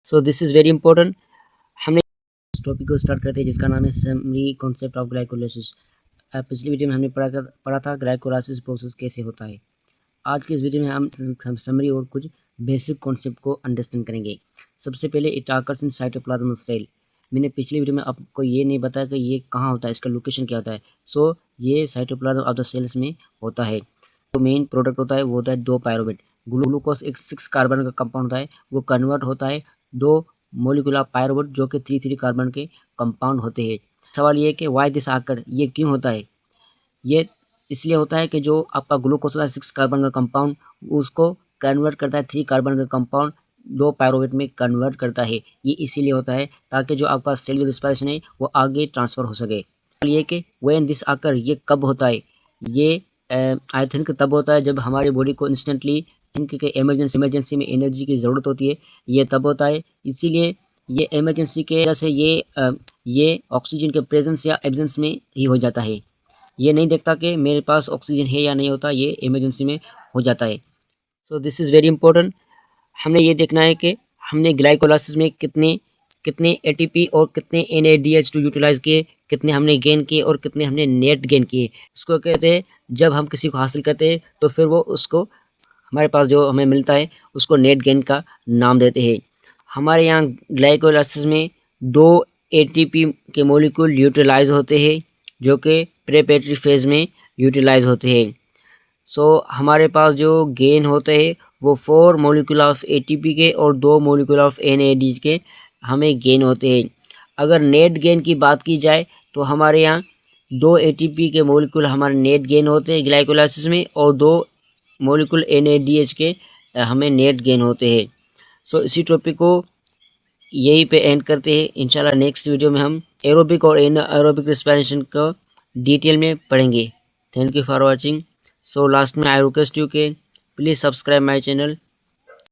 So this is very important. हमने topic को start करते हैं जिसका नाम है समरी कॉन्सेप्ट ऑफ ग्लाइकोलाइसिस। पिछली वीडियो में हमने पढ़ा था ग्लाइकोलाइसिस प्रोसेस कैसे होता है। आज की इस वीडियो में हम समरी और कुछ बेसिक कॉन्सेप्ट को अंडरस्टैंड करेंगे। सबसे पहले it occurs in cytoplasm of cell. मैंने पिछली वीडियो में आपको ये नहीं बताया कि ये कहाँ होता है, इसका लोकेशन क्या होता है। सो ये साइटोप्लाज्म ऑफ द सेल्स में होता है। तो मेन प्रोडक्ट होता है वो होता है 2 पायरुवेट। ग्लूकोज एक 6 कार्बन का कंपाउंड होता है, वो कन्वर्ट होता है 2 मोलिकुलर पायरुवेट जो कि 3 कार्बन के कंपाउंड होते हैं। सवाल ये है कि वाई दिस आकर, ये क्यों होता है। ये इसलिए होता है कि जो आपका ग्लूकोज होता है 6 कार्बन का कंपाउंड, उसको कन्वर्ट करता है 3 कार्बन का कंपाउंड 2 पायरुवेट में कन्वर्ट करता है। ये इसीलिए होता है ताकि जो आपका सेल रिस्पायरेशन है वो आगे ट्रांसफ़र हो सके। ये कि व्हेन दिस आकर, ये कब होता है। ये आई थिंक तब होता है जब हमारी बॉडी को इंस्टेंटली के इमरजेंसी में एनर्जी की ज़रूरत होती है। ये तब होता है, इसीलिए ये इमरजेंसी के वजह से ये ऑक्सीजन के प्रेजेंस या एब्सेंस में ही हो जाता है। ये नहीं देखता कि मेरे पास ऑक्सीजन है या नहीं होता, ये इमरजेंसी में हो जाता है। So this is very important. हमने ये देखना है कि हमने ग्लाइकोलाइसिस में कितने एटीपी और कितने NADH2 यूटिलाइज़ किए, कितने हमने गेन किए और कितने हमने नेट गेन किए। इसको कहते हैं जब हम किसी को हासिल करते हैं तो फिर वो उसको हमारे पास जो हमें मिलता है उसको नेट गेन का नाम देते हैं। हमारे यहाँ ग्लाइकोलाइसिस में 2 ATP के मॉलिक्यूल यूटिलाइज होते हैं जो कि प्रेपेरेटरी फेज में यूटिलाइज होते हैं। सो हमारे पास जो गेन होते हैं वो 4 मॉलिक्यूल ऑफ ATP के और 2 मॉलिक्यूल ऑफ NAD के हमें गेन होते हैं। अगर नेट गेन की बात की जाए तो हमारे यहाँ 2 ATP के मॉलिक्यूल हमारे नेट गेन होते हैं ग्लाइकोलाइसिस में और 2 मॉलिक्यूल NADH के हमें नेट गेन होते हैं। सो इसी टॉपिक को यहीं पे एंड करते हैं। इंशाल्लाह नेक्स्ट वीडियो में हम एरोबिक और एनारोबिक रिस्पिरेशन को डिटेल में पढ़ेंगे। Thank you for watching. So last में आई रिक्वेस्ट यू के प्लीज़ सब्सक्राइब माई चैनल